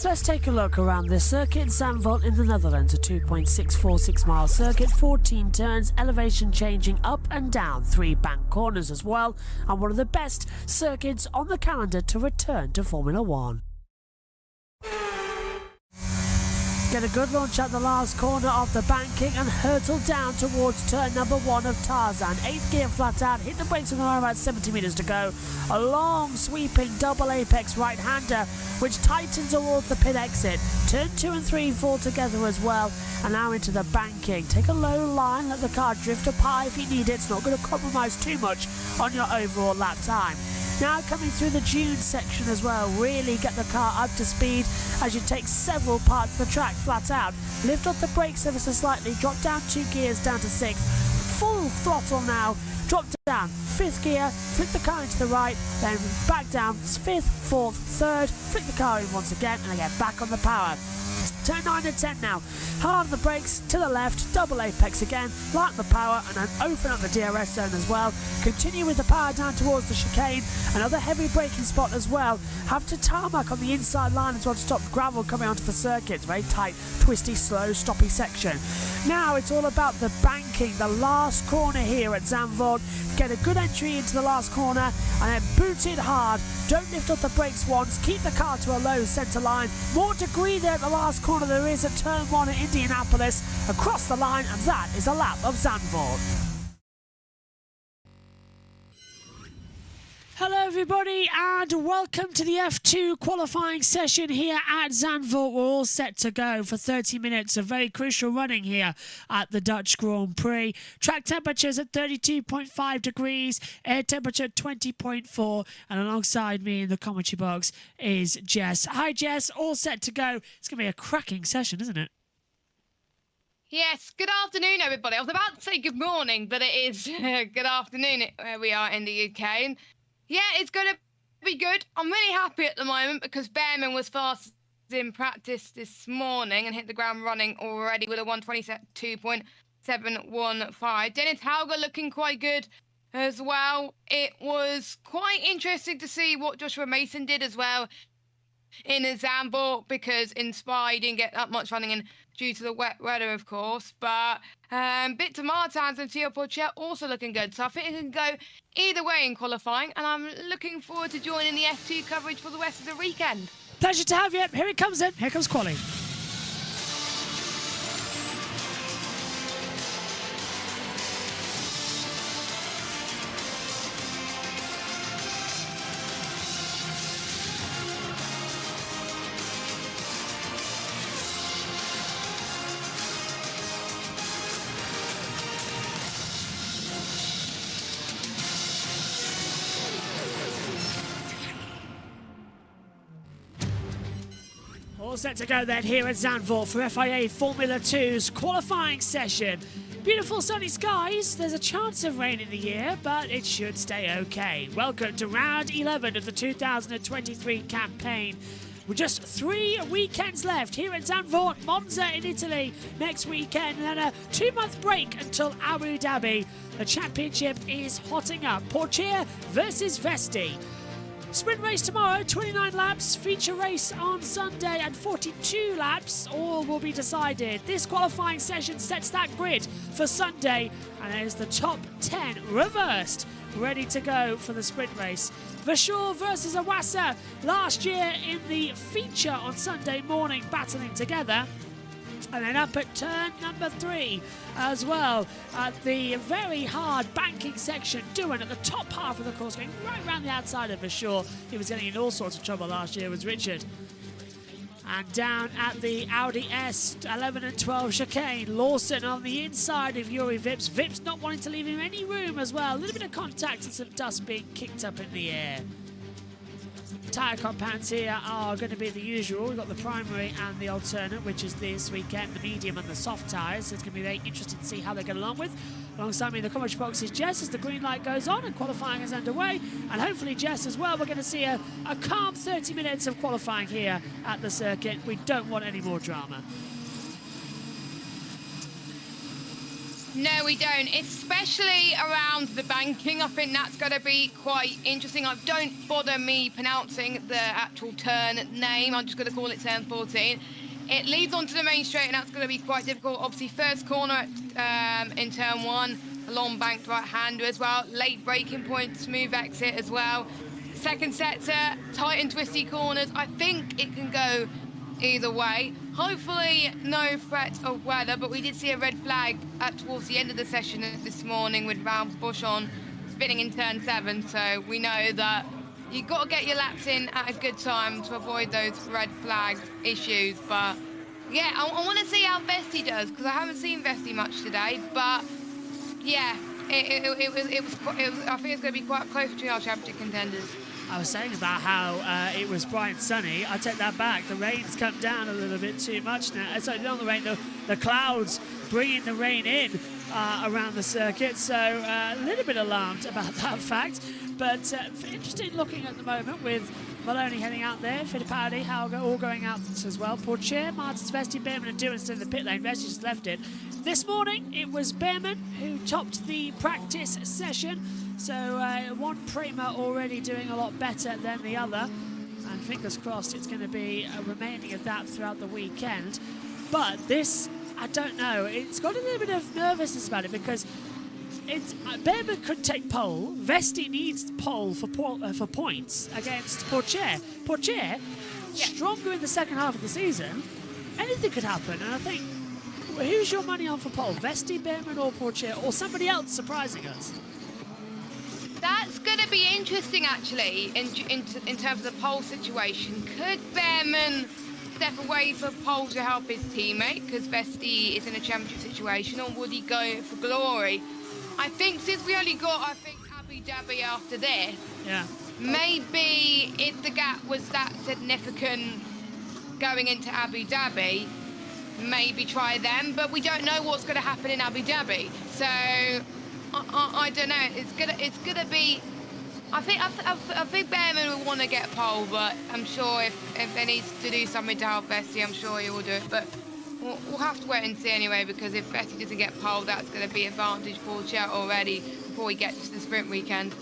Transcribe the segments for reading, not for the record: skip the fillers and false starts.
Let's take a look around this circuit. Zandvoort in the Netherlands, a 2.646 mile circuit, 14 turns, elevation changing up and down, 3 bank corners as well, and one of the best circuits on the calendar to return to Formula One. Get a good launch at the last corner of the banking and hurtle down towards turn number 1 of Tarzan. 8th gear flat out, hit the brakes with around about 70 metres to go. A long sweeping double apex right-hander which tightens towards the pit exit. Turn 2 and 3 fall together as well, and now into the banking. Take a low line, let the car drift up high if you need it. It's not going to compromise too much on your overall lap time. Now coming through the dune section as well, really get the car up to speed as you take several parts of the track flat out. Lift up the brakes ever so slightly, drop down 2 gears down to 6th. Full throttle now, drop down 5th gear, flick the car into the right, then back down 5th, 4th, 3rd, flick the car in once again and get back on the power. Turn 9 and 10 now. Hard on the brakes, to the left, double apex again, lighten the power and then open up the DRS zone as well. Continue with the power down towards the chicane, another heavy braking spot as well. Have to tarmac on the inside line as well to stop gravel coming onto the circuit. It's very tight, twisty, slow, stoppy section. Now it's all about the banking, the last corner here at Zandvoort. Get a good entry into the last corner and then boot it hard. Don't lift up the brakes once, keep the car to a low centre line. More degree there at the last corner there is at turn 1 at Indianapolis. Across the line, and that is a lap of Zandvoort. Hello everybody and welcome to the F2 qualifying session here at Zandvoort. We're all set to go for 30 minutes of very crucial running here at the Dutch Grand Prix. Track temperatures at 32.5 degrees, air temperature 20.4, and alongside me in the commentary box is Jess. Hi Jess, all set to go. It's going to be a cracking session, isn't it? Yes, good afternoon everybody. I was about to say good morning, but it is good afternoon where we are in the UK. And yeah, it's going to be good. I'm really happy at the moment because Behrman was fast in practice this morning and hit the ground running already with a 1:22.715. Dennis Hauger looking quite good as well. It was quite interesting to see what Joshua Mason did as well in Zandvoort because in Spa he didn't get that much running in due to the wet weather, of course. But Victor Martins and Theo Pourchaire also looking good. So I think it can go either way in qualifying. And I'm looking forward to joining the F2 coverage for the rest of the weekend. Pleasure to have you. Here it comes then. Here comes quali. All set to go then here at Zandvoort for FIA Formula 2's qualifying session. Beautiful sunny skies. There's a chance of rain in the air, but it should stay okay. Welcome to round 11 of the 2023 campaign. With just 3 weekends left here at Zandvoort, Monza in Italy next weekend, and then a 2-month break until Abu Dhabi. The championship is hotting up. Pourchaire versus Vesti. Sprint race tomorrow, 29 laps, feature race on Sunday and 42 laps, all will be decided. This qualifying session sets that grid for Sunday, and there's the top 10 reversed, ready to go for the sprint race. Verschoor versus Iwasa, last year in the feature on Sunday morning, battling together. And then up at turn number 3 as well, at the very hard banking section, Doohan at the top half of the course, going right round the outside of Verschoor. He was getting in all sorts of trouble last year, was Richard. And down at the Audi S 11 and 12 chicane, Lawson on the inside of Juri Vips. Vips not wanting to leave him any room as well. A little bit of contact and some dust being kicked up in the air. Tyre compounds here are going to be the usual. We've got the primary and the alternate, which is this weekend, the medium and the soft tyres. So it's going to be very interesting to see how they get along with. Alongside me in the commentary box is Jess as the green light goes on and qualifying is underway. And hopefully Jess as well, we're going to see a calm 30 minutes of qualifying here at the circuit. We don't want any more drama. No, we don't, especially around the banking. I think that's going to be quite interesting. Don't bother me pronouncing the actual turn name. I'm just going to call it turn 14. It leads onto the main straight, and that's going to be quite difficult. Obviously, first corner in turn 1, a long banked right-hander as well. Late braking point, smooth exit as well. Second sector, tight and twisty corners. I think it can go either way. Hopefully no threat of weather, but we did see a red flag towards the end of the session this morning with Ralph Buschon spinning in turn 7, so we know that you've got to get your laps in at a good time to avoid those red flag issues. But yeah, I want to see how Vesti does, because I haven't seen Vesti much today, but yeah, it was I think it's going to be quite close between our championship contenders. I was saying about how it was bright and sunny. I take that back. The rain's come down a little bit too much now. Sorry, not the rain, the clouds bringing the rain in around the circuit. So a little bit alarmed about that fact. But interesting looking at the moment with Maloney heading out there, Fittipaldi, Hauger all going out as well. Pourchaire, Martins, Vesti, Behrman and Doohan still in the pit lane. Vesti just left it. This morning it was Behrman who topped the practice session. So one Prima already doing a lot better than the other. And fingers crossed it's going to be a remaining of that throughout the weekend. But this, I don't know, it's got a little bit of nervousness about it because Behrman could take pole. Vesti needs pole for points against Pourchaire. Pourchaire, stronger in the second half of the season. Anything could happen, and I think, who's your money on for pole? Vesti, Behrman or Pourchaire, or somebody else surprising us? That's going to be interesting, actually, in terms of the pole situation. Could Behrman step away for pole to help his teammate, because Vesti is in a championship situation, or would he go for glory? I think since we only got, Abu Dhabi after this, maybe if the gap was that significant going into Abu Dhabi, maybe try them, but we don't know what's going to happen in Abu Dhabi. So I don't know. It's gonna be. I think Behrman will want to get pole, but I'm sure if there needs to do something to help Vesti, I'm sure he will do it. But we'll have to wait and see anyway, because if Vesti doesn't get pole, that's going to be advantage for Pourchaire already before we get to the sprint weekend.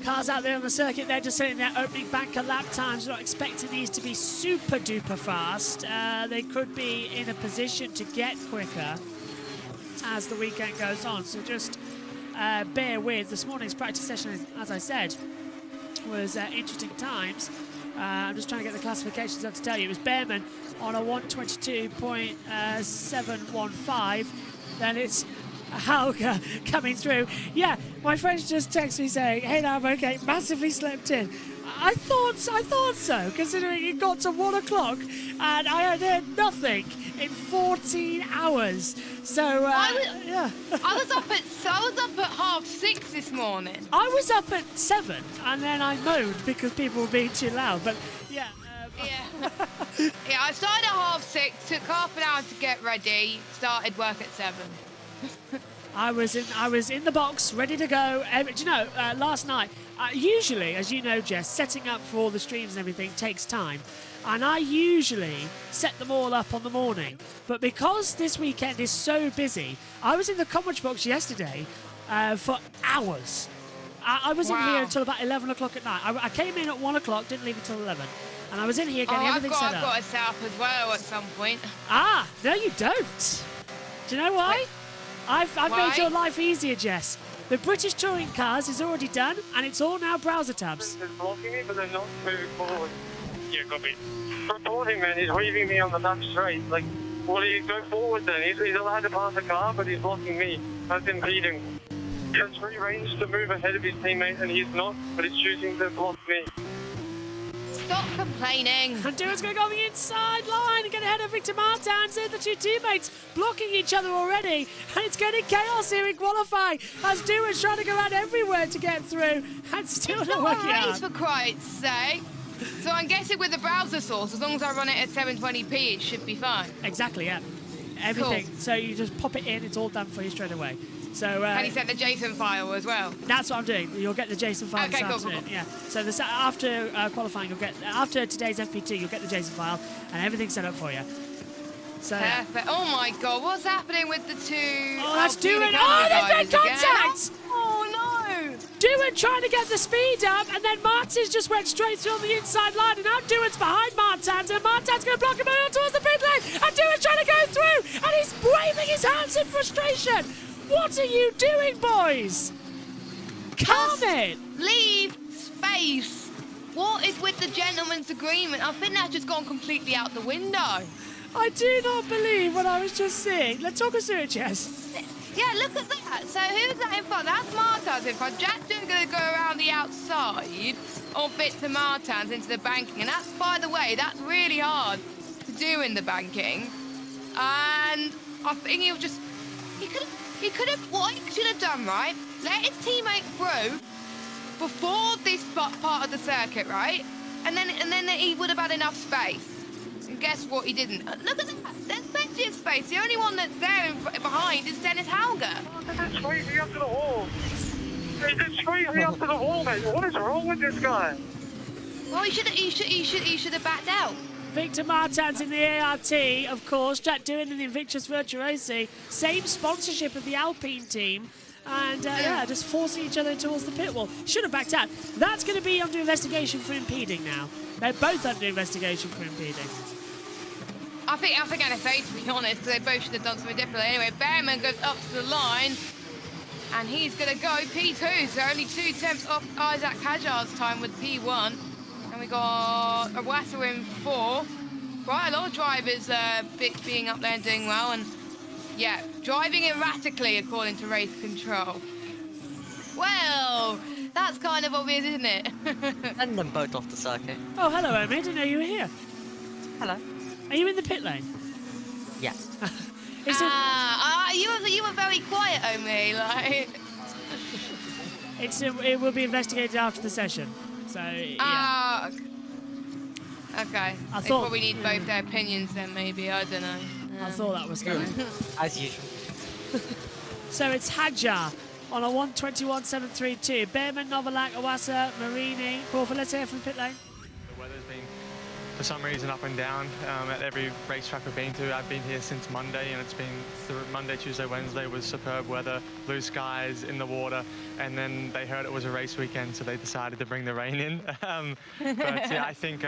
Cars out there on the circuit, they're just sitting there opening banker lap times. We're not expecting these to be super duper fast. They could be in a position to get quicker as the weekend goes on, so just bear with. This morning's practice session, as I said, was interesting times. I'm just trying to get the classifications up to tell you. It was Behrman on a 122.715. Then it's Hauger coming through. Yeah, my friends just texted me saying, hey, now I'm okay, massively slept in. I thought so, considering it got to 1 o'clock and I had heard nothing in 14 hours. So I was up at 6:30 this morning. I was up at 7 and then I moaned because people were being too loud. But yeah. I started at 6:30, took half an hour to get ready, started work at 7. I was in the box, ready to go. Do you know, last night, usually, as you know, Jess, setting up for all the streams and everything takes time. And I usually set them all up on the morning. But because this weekend is so busy, I was in the commentary box yesterday for hours. I was in here until about 11 o'clock at night. I came in at 1 o'clock, didn't leave until 11. And I was in here getting everything set up. I've got to set up as well at some point. Ah, no you don't. Do you know why? Wait. I've made your life easier, Jess. The British Touring Cars is already done, and it's all now browser tabs. They're blocking me, but they're not moving forward. Yeah, copy. Reporting, man, he's leaving me on the back straight. Like, well, he go forward then. He's allowed to pass the car, but he's blocking me. That's impeding. He has free range to move ahead of his teammate, and he's not, but he's choosing to block me. Stop complaining. And Dewan's going to go on the inside line and get ahead of Victor Martins. The two teammates blocking each other already. And it's getting chaos here in qualifying as Dewan's trying to go around everywhere to get through. And still not working a race, out. for Christ's sake. So I'm guessing with the browser source, as long as I run it at 720p, it should be fine. Exactly, yeah. Everything. Cool. So you just pop it in, it's all done for you straight away. So And he sent the JSON file as well. that's what I'm doing. You'll get the JSON file Okay, this cool, afternoon. cool. Yeah. So this after qualifying, you'll get after today's FP2, you'll get the JSON file and everything's set up for you. So yeah. Perfect. Oh my God, what's happening with the two? Oh, that's Alpine Dewan. Academy Oh, they've made guys again? contact. Oh no! Dewan trying to get the speed up, and then Martins just went straight through on the inside line, and now Dewan's behind Martins, and Martins going to block him out towards the pit lane, and Dewan's trying to go through, and he's waving his hands in frustration. What are you doing, boys? Calm it. Leave space. What is with the gentleman's agreement? I think that's just gone completely out the window. I do not believe what I was just seeing. Let's talk us through it, Jess. Yeah, look at that. So who's that in front? That's Martins in front. Jack Doon's going to go around the outside of Victor Martins into the banking. And that's, by the way, that's really hard to do in the banking. And I think he'll just... He could have... What he should have done, right? Let his teammate through before this part of the circuit, right? And then he would have had enough space. And guess what? He didn't. Look at that. There's plenty of space. The only one that's there behind is Dennis Hauger. They just squeeze me up to the wall. They just squeeze me up to the wall, mate. What is wrong with this guy? Well, he should have backed out. Victor Martins in the ART, of course. Jack Doohan in the Invictus Virtuosi. Same sponsorship of the Alpine team. And yeah, just forcing each other towards the pit wall. Should have backed out. That's going to be under investigation for impeding now. They're both under investigation for impeding. I think NFA, to be honest, they both should have done something differently. Anyway, Behrman goes up to the line, and he's going to go P2, so only 2 attempts off Isaac Hajar's time with P1. And we got Awasa in 4th. Quite a lot of drivers being up there and doing well, and yeah, driving erratically according to race control. Well, that's kind of obvious, isn't it? And them both off the circuit. Oh, hello, Omi. I didn't know you were here. Hello. Are you in the pit lane? Yeah. Is it, you were very quiet, Omi. Like, it will be investigated after the session. So, yeah. Okay. I They thought- probably need both their opinions then, maybe. I don't know. I thought that was coming. As usual. So it's Hadjar on a 121.732. Behrman, Novalak, Awasa, Marini. Crawford, let's hear from pit lane. The weather's been, for some reason, up and down at every racetrack I've been to. I've been here since Monday, and it's been Monday, Tuesday, Wednesday was superb weather, blue skies, in the water, and then they heard it was a race weekend, so they decided to bring the rain in. But yeah, I think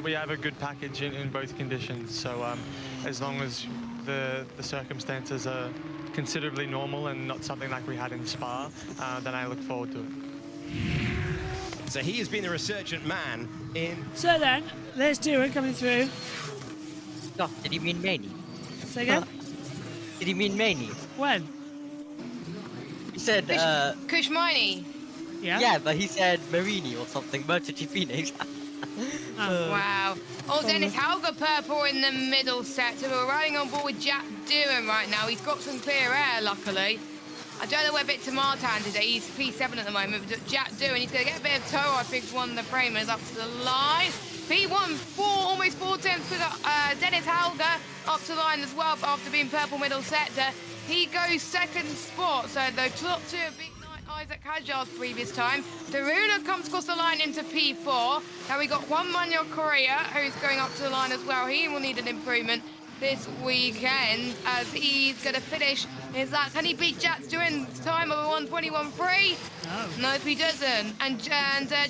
we have a good package in both conditions, so as long as the circumstances are considerably normal and not something like we had in Spa, then I look forward to it. So he has been a resurgent man in... So then, there's Doohan coming through. Oh, did he mean Maney? Say again? Did he mean Maney? When? He said, Kushmani. Yeah? yeah, but he said Marini or something. MotoGP Phoenix. Oh. Wow. Oh, Dennis Hauger purple in the middle set. So we're riding on board with Jack Doohan right now. He's got some clear air, luckily. I don't know where Victor Martins is. He's P7 at the moment. But Jack Doohan, he's going to get a bit of tow. I think one of the framers up to the line. P1, almost 4 tenths with Dennis Hauger up to the line as well. But after being purple middle sector, he goes second spot. So the top two are big. Isaac Hajar's previous time. Daruna comes across the line into P4. Now we got Juan Manuel Correa, who's going up to the line as well. He will need an improvement this weekend as he's going to finish. Is that, can he beat Jack Doohan's time of a 1:21.3? No. Nope, he doesn't. And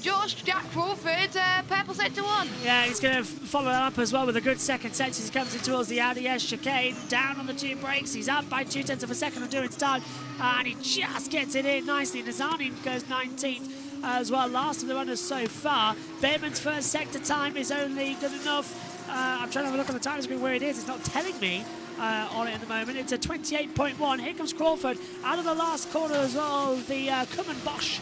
Josh, Jack Crawford, purple sector 1. Yeah, he's going to follow that up as well with a good second set as he comes in towards the Audi S chicane. Down on the 2 brakes. He's up by 0.2 of a second on Doohan's time. And he just gets it in nicely. Nazani goes 19th as well. Last of the runners so far. Behrman's first sector time is only good enough. I'm trying to have a look on the time screen where it is. It's not telling me on it at the moment. It's a 28.1. Here comes Crawford out of the last corner as well. The Kummen Bosch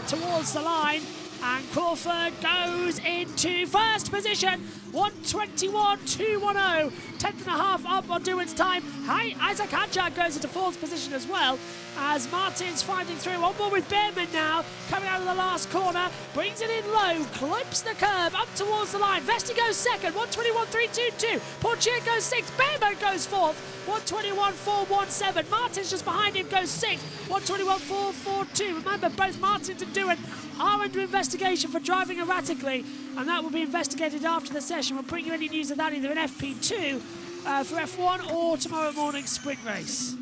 towards the line. And Crawford goes into first position. 1:21.210. 10th and a half up on Doohan's time. Isaac Hadjar goes into fourth position as well. As Martin's finding through. On board with Behrman now. Coming out of the last corner. Brings it in low. Clips the curb up towards the line. Vesti goes second. 1:21.322. Portier goes sixth. Behrman goes fourth. 1:21.417. Martin's just behind him goes sixth. 1:21.442. Remember, both Martins and Doohan are under investigation for driving erratically, and that will be investigated after the session. We'll bring you any news of that either in FP2 for F1 or tomorrow morning's sprint race.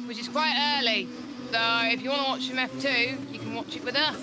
Which is quite early. So if you want to watch from F2, you can watch it with us.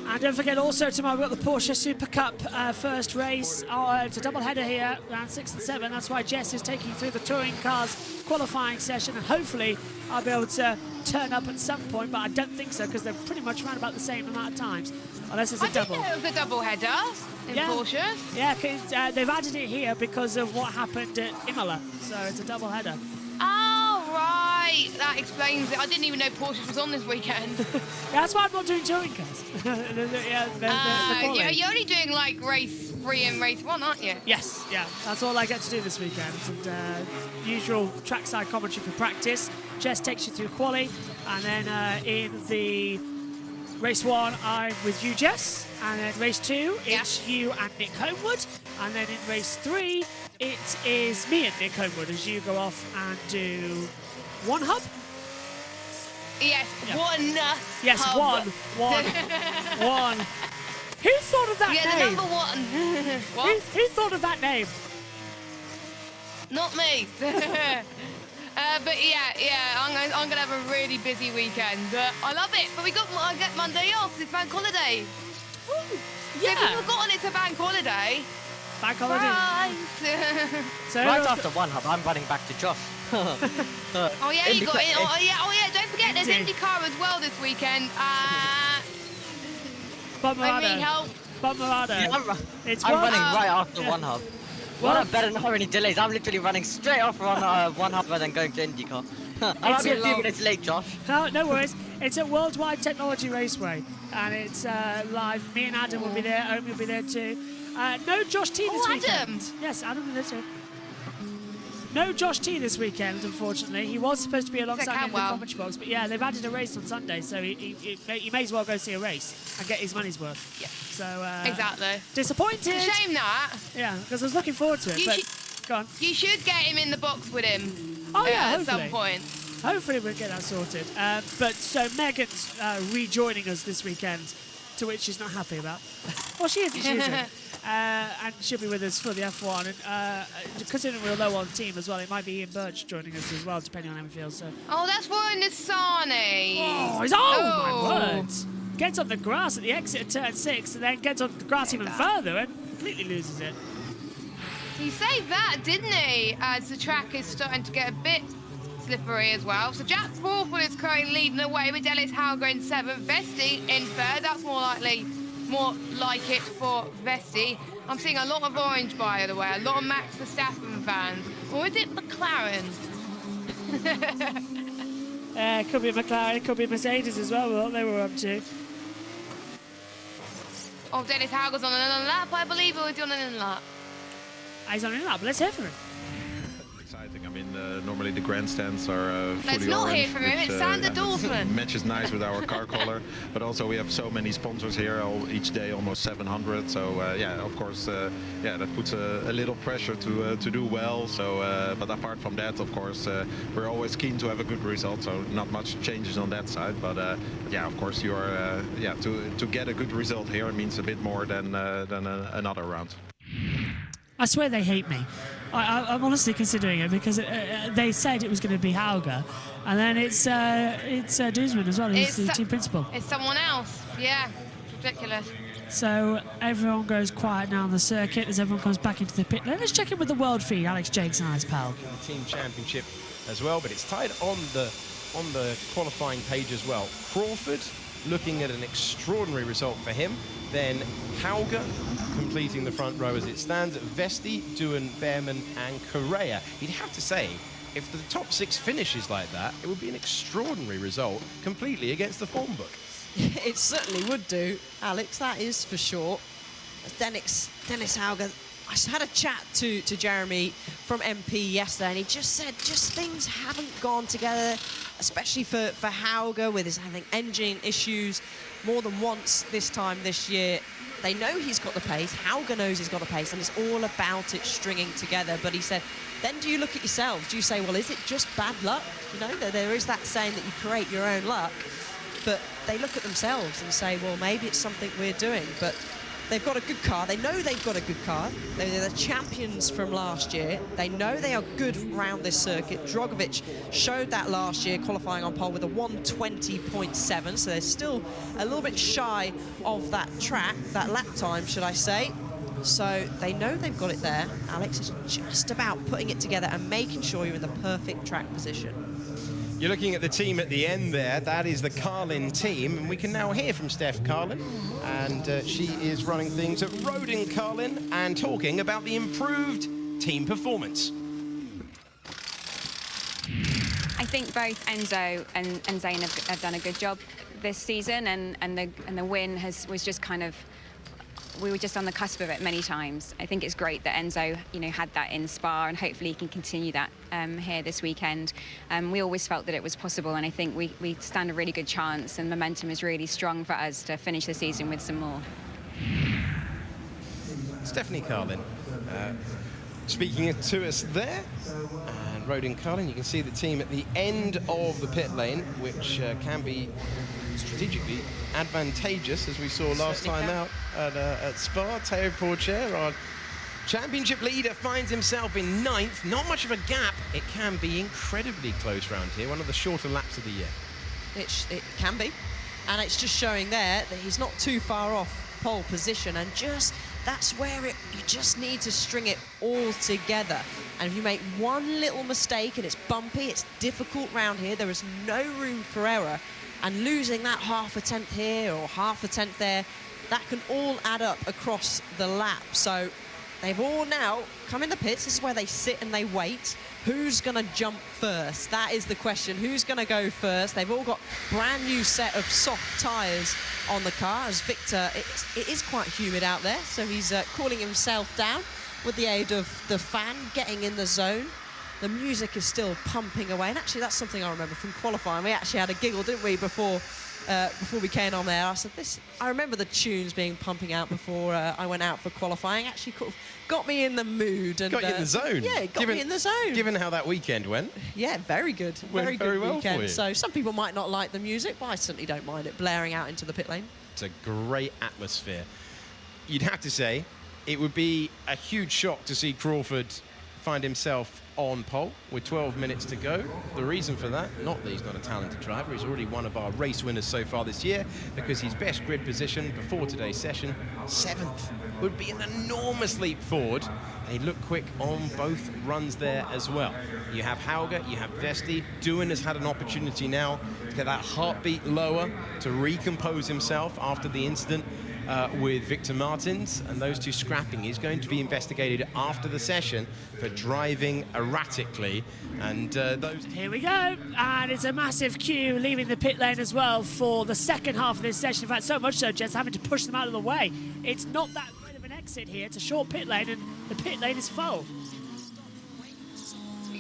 And don't forget also tomorrow we've got the Porsche Super Cup first race. It's a double header here, round 6 and 7. That's why Jess is taking you through the touring cars qualifying session, and hopefully I'll be able to turn up at some point, but I don't think so because they're pretty much around about the same amount of times, unless it's a double. I didn't know it was a double header in Porsches. Yeah, 'cause, they've added it here because of what happened at Imola, so it's a double header. Oh, right. That explains it. I didn't even know Porsche was on this weekend. Yeah, that's why I'm not doing touring cars. Yeah, you're only doing like race 3 and race 1, aren't you? Yes, yeah, that's all I get to do this weekend. And usual trackside commentary for practice. Jess takes you through quali, and then in the race 1, I'm with you, Jess, and then race 2, it's you and Nick Homewood, and then in race 3, it is me and Nick Homewood as you go off and do one hub. Yes, Yeah. one. Yes, hub. one. Who thought of that Yeah, the name? number 1. What? Who thought of that name? Not me. But yeah, I'm gonna have a really busy weekend. I love it, but I get Monday off. It's bank holiday. Ooh, So if you've forgotten it's a bank holiday. Bank holiday. Right. So Right after one hub, I'm running back to Josh. Oh yeah, you got it. Oh yeah. Don't forget, there's Indeed. IndyCar as well this weekend. Bob I need Morado. help. Bob Morado. Yeah, It's I'm one- running right after yeah. one hub. Well, Well, I better not have any delays. I'm literally running straight off on one hub and then going to IndyCar. I might be a few minutes late, Josh. No worries. It's at Worldwide Technology Raceway, and it's live. Me and Adam will be there. Omi will be there too. No Josh T this weekend. Adam. Yes, Adam will be there too. No Josh T this weekend, unfortunately. He was supposed to be alongside me in the Camwell. commentary box, but yeah, they've added a race on Sunday, so he may as well go see a race and get his money's worth. Yeah. So Exactly. disappointed. It's a shame that. Yeah, because I was looking forward to it. You But should- go on. You should get him in the box with him. Oh yeah, at hopefully. some point. Hopefully we'll get that sorted. But so Megan's rejoining us this weekend, to which she's not happy about. Well, she is and she isn't. And she'll be with us for the F1. And considering we're low on team as well, it might be Ian Birch joining us as well, depending on how he feels. So. Oh, that's Ryan Nissani. Oh, my words! Gets on the grass at the exit of turn 6, and then gets on the grass even further and completely loses it. He saved that, didn't he? As the track is starting to get a bit slippery as well. So Jack Crawford is currently leading the way with Dennis Hauger in 7th, Vesti in 3rd. That's more like it for Vesti. I'm seeing a lot of orange, by the way, a lot of Max Verstappen fans. Or is it McLaren? It could be McLaren, it could be Mercedes as well, what they were up to. Oh, Dennis Hauger's on another lap, I believe, or is he on another lap? He's on it up, let's hear from him. Exciting. I mean, normally the grandstands are fully Let's not orange, hear from him, which, it's Sander Dorfman. matches nice with our car color, but also we have so many sponsors here, each day almost 700. So yeah, of course, yeah, that puts a little pressure to do well. So, but apart from that, of course, we're always keen to have a good result. So not much changes on that side, but yeah, of course, you are yeah, to get a good result here means a bit more than another round. I swear they hate me. I'm honestly considering it because they said it was going to be Hauger, and then it's Doosman as well, who's the team principal. It's someone else. Yeah, it's ridiculous. So everyone goes quiet now on the circuit as everyone comes back into the pit. Let's check in with the world feed. Alex Jakes and Ice Pal. Team championship as well, but it's tied on the qualifying page as well. Crawford looking at an extraordinary result for him. Then Hauger completing the front row as it stands. Vesti, Doohan, Behrman and Correa. You'd have to say, if the top 6 finishes like that, it would be an extraordinary result completely against the form book. It certainly would do, Alex, that is for sure. Dennis Hauger, I had a chat to Jeremy from MP yesterday, and he just said things haven't gone together, especially for Hauger with his, I think, engine issues more than once this year. They know he's got the pace, Hauger knows he's got the pace, and it's all about it stringing together. But he said, then do you look at yourselves? Do you say, well, is it just bad luck? You know, there is that saying that you create your own luck. But they look at themselves and say, well, maybe it's something we're doing. But they've got a good car. They know they've got a good car. They're the champions from last year. They know they are good around this circuit. Drogovic showed that last year, qualifying on pole with a 1:20.7. So they're still a little bit shy of that track, that lap time, should I say. So they know they've got it there. Alex is just about putting it together and making sure you're in the perfect track position. You're looking at the team at the end there. That is the Carlin team, and we can now hear from Steph Carlin, and she is running things at Rodin Carlin and talking about the improved team performance. I think both Enzo and Zane have done a good job this season, and the win was just kind of, we were just on the cusp of it many times. I think it's great that Enzo, had that in Spa, and hopefully he can continue that here this weekend. We always felt that it was possible, and I think we stand a really good chance, and momentum is really strong for us to finish the season with some more. Stephanie Carlin speaking to us there. And Rodin Carlin, you can see the team at the end of the pit lane, which can be strategically advantageous, as we saw last time out at Spa. Théo Pourchaire, our championship leader, finds himself in 9th. Not much of a gap. It can be incredibly close round here, one of the shorter laps of the year. It can be, and it's just showing there that he's not too far off pole position, and that's where you just need to string it all together. And if you make one little mistake and it's bumpy, it's difficult round here, there is no room for error. And losing that half a tenth here or half a tenth there, that can all add up across the lap. So they've all now come in the pits. This is where they sit and they wait. Who's going to jump first? That is the question. Who's going to go first? They've all got brand new set of soft tyres on the car. As Victor, it is quite humid out there, so he's cooling himself down with the aid of the fan, getting in the zone. The music is still pumping away, and actually that's something I remember from qualifying. We actually had a giggle, didn't we, before we came on there. I said, I remember the tunes being pumping out before I went out for qualifying. Actually got me in the mood. And got you in the zone. Yeah, got me in the zone. Given how that weekend went. Yeah, very good. Very good well weekend. For you. So some people might not like the music, but I certainly don't mind it blaring out into the pit lane. It's a great atmosphere. You'd have to say it would be a huge shock to see Crawford find himself on pole with 12 minutes to go. The reason for that, not that he's not a talented driver, he's already one of our race winners so far this year, because his best grid position before today's session, 7th, would be an enormous leap forward. And he looked quick on both runs there as well. You have Hauger, you have Vesti. Doohan has had an opportunity now to get that heartbeat lower, to recompose himself after the incident with Victor Martins, and those two scrapping. He's going to be investigated after the session for driving erratically, and those... Here we go, and it's a massive queue leaving the pit lane as well for the second half of this session. In fact, so much so, Jets having to push them out of the way. It's not that great of an exit here. It's a short pit lane, and the pit lane is full.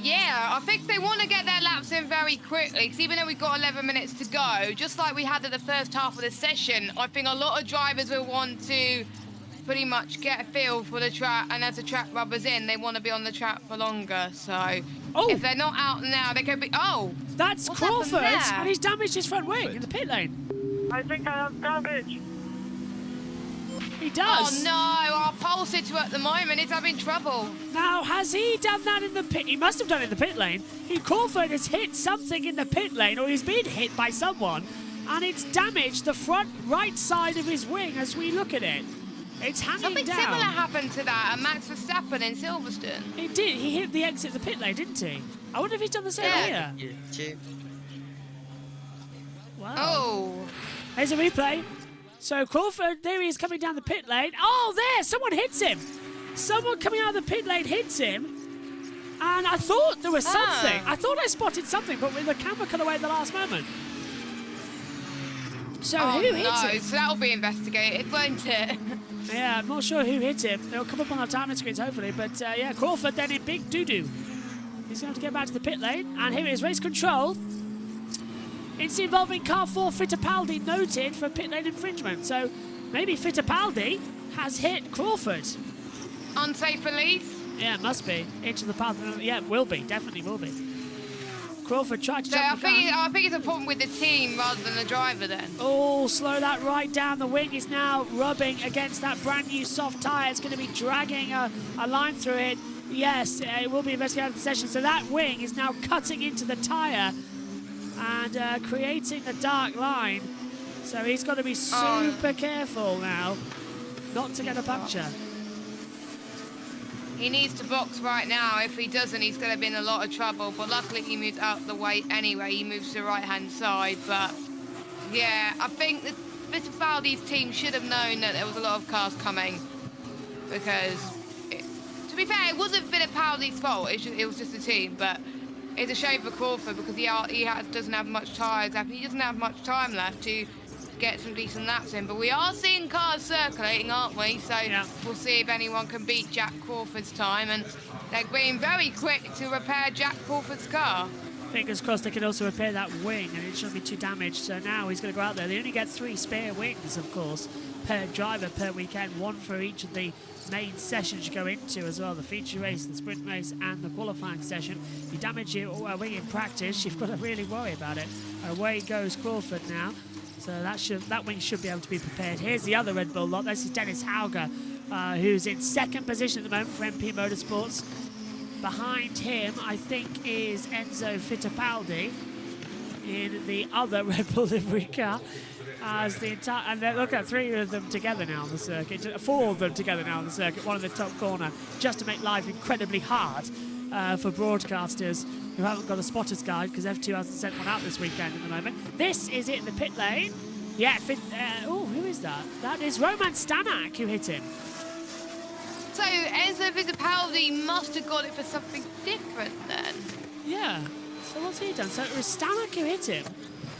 Yeah, I think they want to get their laps in very quickly, because even though we've got 11 minutes to go, just like we had at the first half of the session, I think a lot of drivers will want to pretty much get a feel for the track, and as the track rubbers in, they want to be on the track for longer. So if they're not out now, they could be... Oh! That's Crawford, and he's damaged his front wing in the pit lane. I think I have damage. He does. Oh no, our pole sitter at the moment is having trouble. Now, has he done that in the pit? He must have done it in the pit lane. Crawford has hit something in the pit lane, or he's been hit by someone, and it's damaged the front right side of his wing as we look at it. It's hanging Something down. similar happened to that at Max Verstappen in Silverstone. It did. He hit the exit of the pit lane, didn't he? I wonder if he's done the same here. Yeah. Wow. Oh. Here's a replay. So Crawford, there he is coming down the pit lane. Oh, there! Someone hits him! Someone coming out of the pit lane hits him. And I thought there was something. I thought I spotted something, but with the camera cut away at the last moment. So Oh, who hit no, him? so that'll be investigated, won't it? Yeah, I'm not sure who hit him. It'll come up on our timing screens, hopefully. But yeah, Crawford then in big doo-doo. He's going to have to get back to the pit lane. And here it is, race control. It's involving car 4 Fittipaldi, noted for pit lane infringement. So maybe Fittipaldi has hit Crawford. Unsafe release. Yeah, it must be. Into the path. Yeah, it will be. Definitely will be. Crawford tried to So I jump the car. think it's a problem with the team rather than the driver then. Oh, slow that right down. The wing is now rubbing against that brand new soft tyre. It's going to be dragging a line through it. Yes, it will be investigated out of the session. So that wing is now cutting into the tyre and creating a dark line. So he's got to be super careful now not to get a puncture. He needs to box right now. If he doesn't, he's going to be in a lot of trouble. But luckily, he moves out the way anyway. He moves to the right-hand side. But, yeah, I think Fittipaldi's team should have known that there was a lot of cars coming. Because, to be fair, it wasn't Fittipaldi's fault. It was just the team. But it's a shame for Crawford because he doesn't have much tyres left. He doesn't have much time left to get some decent laps in, but we are seeing cars circulating, aren't we? So we'll see if anyone can beat Jack Crawford's time, and they're being very quick to repair Jack Crawford's car. Fingers crossed they can also repair that wing and it shouldn't be too damaged. So now he's going to go out there. They only get 3 spare wings, of course, per driver per weekend, 1 for each of the main sessions you go into as well, the feature race, the sprint race and the qualifying session. If you damage your wing in practice, you've got to really worry about it. Away goes Crawford now. So that wing should be able to be prepared. Here's the other Red Bull lot. This is Dennis Hauger, who's in 2nd position at the moment for MP Motorsports. Behind him, I think, is Enzo Fittipaldi in the other Red Bull livery car. As the entire, and look at 3 of them together now on the circuit, 4 of them together now on the circuit, one in the top corner, just to make life incredibly hard for broadcasters who haven't got a spotter's guide because F2 hasn't sent one out this weekend at the moment. This is it in the pit lane. Yeah, who is that? That is Roman Stanak who hit him. So Enzo Fittipaldi must have got it for something different then. Yeah, so what's he done? So it was Stanak who hit him,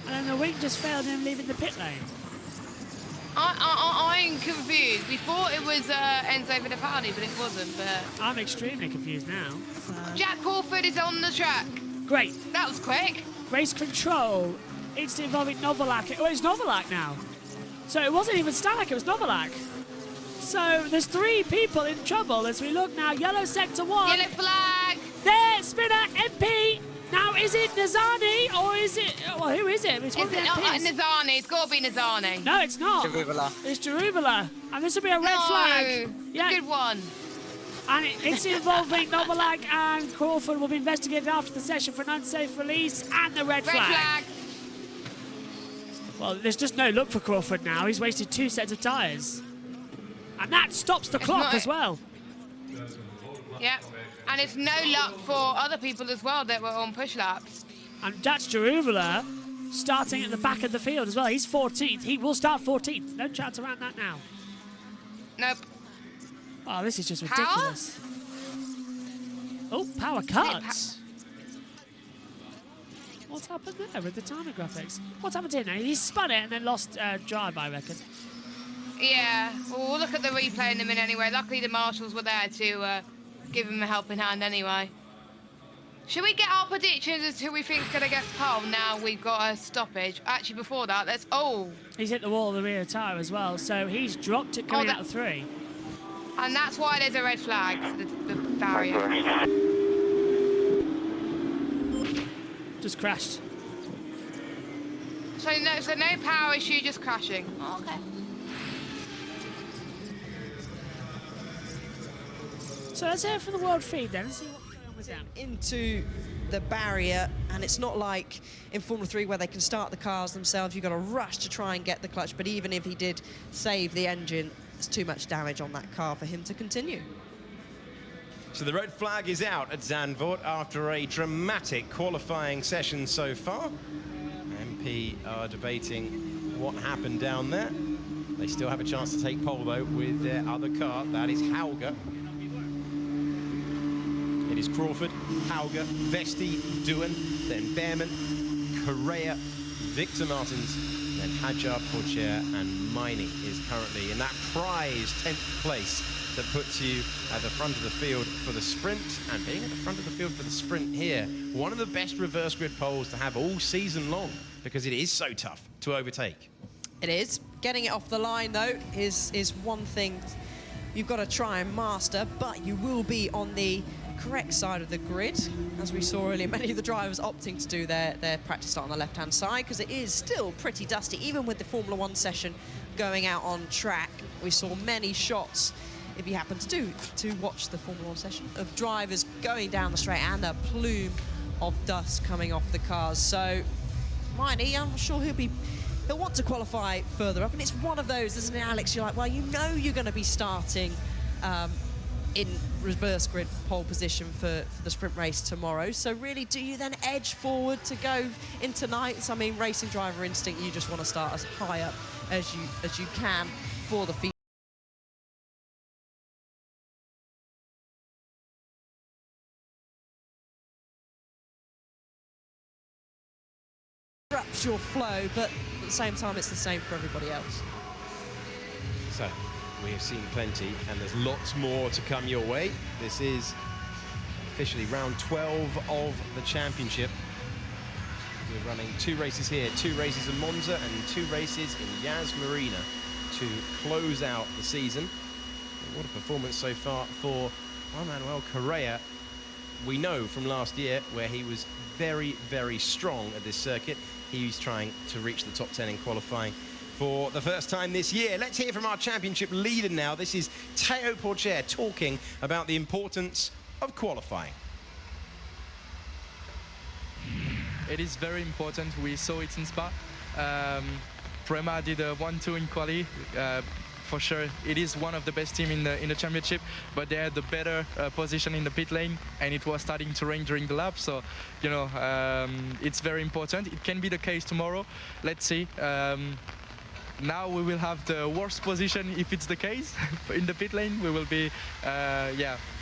and then the wing just failed him leaving the pit lane. I'm confused. We thought it was Enzo Fittipaldi, but it wasn't. But I'm extremely confused now. So. Jack Crawford is on the track. Great. That was quick. Race control. It's involving Novalak. Oh, it's Novalak now. So it wasn't even Stanak, it was Novalak. So there's 3 people in trouble as we look now. Yellow sector 1. Yellow flag. There, Spinner, MP. Now, is it Nazani or is it... Well, who is it? It's one of the MPs. Nazani. It's got to be Nazani. No, it's not. Jaruvula. It's Jaruvula. And this will be a red flag. Yeah. Good one. And it's involving Novalak and Crawford will be investigated after the session for an unsafe release and the red flag. Well, there's just no look for Crawford now. He's wasted 2 sets of tyres. And that stops the clock as well. Yeah. And it's no luck for other people as well that were on push laps. And that's Jaruvula starting at the back of the field as well. He's 14th. He will start 14th. No chance around that now. Nope. Oh, this is just ridiculous. Oh, power cuts. What's happened there with the timing graphics? What's happened here now? He spun it and then lost drive, I reckon. Yeah. Well, we'll look at the replay in a minute anyway. Luckily, the marshals were there to give him a helping hand anyway. Should we get our predictions as to who we think is going to get pole now we've got a stoppage? Actually, before that, let's... Oh! He's hit the wall of the rear tyre as well, so he's dropped it coming out of 3. And that's why there's a red flag, the barrier. Just crashed. So no power issue, just crashing. Oh, okay. So let's hear from the world feed then and see what's going on with them. Into the barrier, and it's not like in Formula 3 where they can start the cars themselves. You've got to rush to try and get the clutch, but even if he did save the engine, there's too much damage on that car for him to continue. So the red flag is out at Zandvoort after a dramatic qualifying session so far. MP are debating what happened down there. They still have a chance to take pole though with their other car. That is Hauger. It is Crawford, Hauger, Vesti, Doohan, then Behrman, Correa, Victor Martins, And then Hajar, Pourchaire and Miney is currently in that prize 10th place that puts you at the front of the field for the sprint. And being at the front of the field for the sprint here, one of the best reverse grid poles to have all season long, because it is so tough to overtake. It is. Getting it off the line, though, is one thing you've got to try and master, but you will be on the correct side of the grid. As we saw earlier, many of the drivers opting to do their practice start on the left-hand side because it is still pretty dusty, even with the Formula One session going out on track. We saw many shots, if you happen to watch the Formula One session, of drivers going down the straight and a plume of dust coming off the cars. So, Miney, I'm sure he'll want to qualify further up, and it's one of those, isn't it, Alex? You're like, well, you know you're going to be starting in reverse grid pole position for the sprint race tomorrow. So really, do you then edge forward to go into nights? I mean, racing driver instinct, you just want to start as high up as you can for the feature. Interrupts your flow, but at the same time, it's the same for everybody else. So, we have seen plenty, and there's lots more to come your way. This is officially round 12 of the championship. We're running 2 races here, 2 races in Monza, and 2 races in Yas Marina to close out the season. And what a performance so far for Juan Manuel Correa. We know from last year where he was very, very strong at this circuit. He's trying to reach the top 10 in qualifying for the first time this year. Let's hear from our championship leader now. This is Théo Pourchaire talking about the importance of qualifying. It is very important. We saw it in Spa. Prema did a 1-2 in quali. For sure, it is one of the best teams in the championship, but they had the better position in the pit lane, and it was starting to rain during the lap. So, you know, it's very important. It can be the case tomorrow. Let's see. Now we will have the worst position if it's the case. In the pit lane, we will be,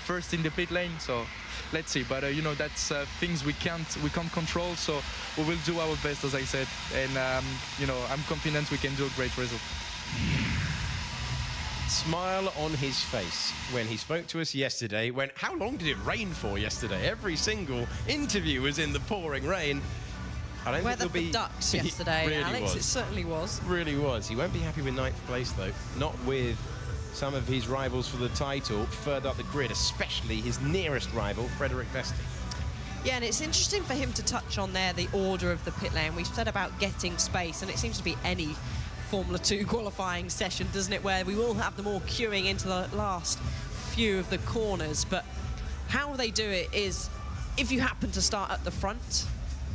first in the pit lane. So let's see. But you know, that's things we can't control. So we will do our best, as I said, and you know, I'm confident we can do a great result. Smile on his face when he spoke to us yesterday. How long did it rain for yesterday? Every single interview was in the pouring rain. I don't Weather think there'll be for ducks yesterday, really Alex. Was. It certainly was. Really was. He won't be happy with 9th place, though. Not with some of his rivals for the title further up the grid, especially his nearest rival, Frederik Vesti. Yeah, and it's interesting for him to touch on there the order of the pit lane. We've said about getting space, and it seems to be any Formula 2 qualifying session, doesn't it, where we will have them all queuing into the last few of the corners. But how they do it is, if you happen to start at the front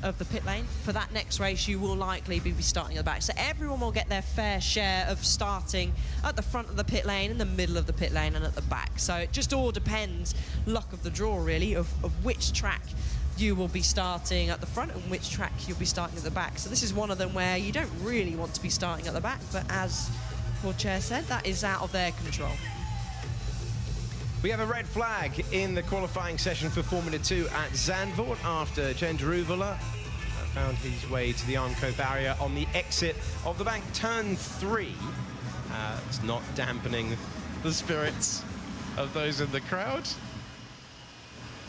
of the pit lane, for that next race you will likely be starting at the back. So everyone will get their fair share of starting at the front of the pit lane, in the middle of the pit lane and at the back. So it just all depends, luck of the draw really, of which track you will be starting at the front and which track you'll be starting at the back. So this is one of them where you don't really want to be starting at the back, but as Pourchaire said, that is out of their control. We have a red flag in the qualifying session for Formula 2 at Zandvoort after Jean Derouvela found his way to the Armco barrier on the exit of the bank. Turn 3. It's not dampening the spirits of those in the crowd.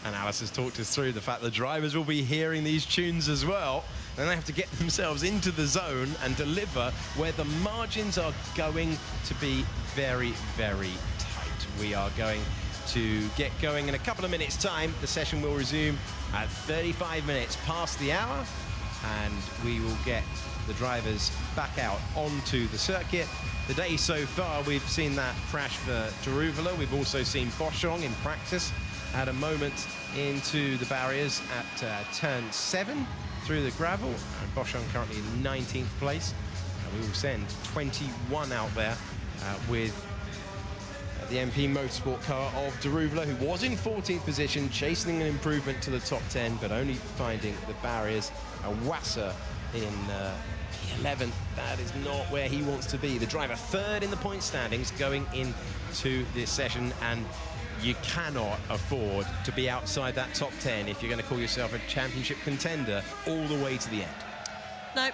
And Alice has talked us through the fact that drivers will be hearing these tunes as well. Then they have to get themselves into the zone and deliver where the margins are going to be very, very tight. We are going to get going in a couple of minutes' time. The session will resume at 35 minutes past the hour, and we will get the drivers back out onto the circuit. The day so far, we've seen that crash for Derouvela. We've also seen Boschung in practice at a moment into the barriers at turn 7 through the gravel. And Boschung currently in 19th place. And we will send 21 out there with the MP Motorsport car of Derouvela, who was in 14th position, chasing an improvement to the top 10, but only finding the barriers. Wasser in 11th. That is not where he wants to be. The driver 3rd in the point standings going into this session, and you cannot afford to be outside that top 10 if you're going to call yourself a championship contender all the way to the end. No,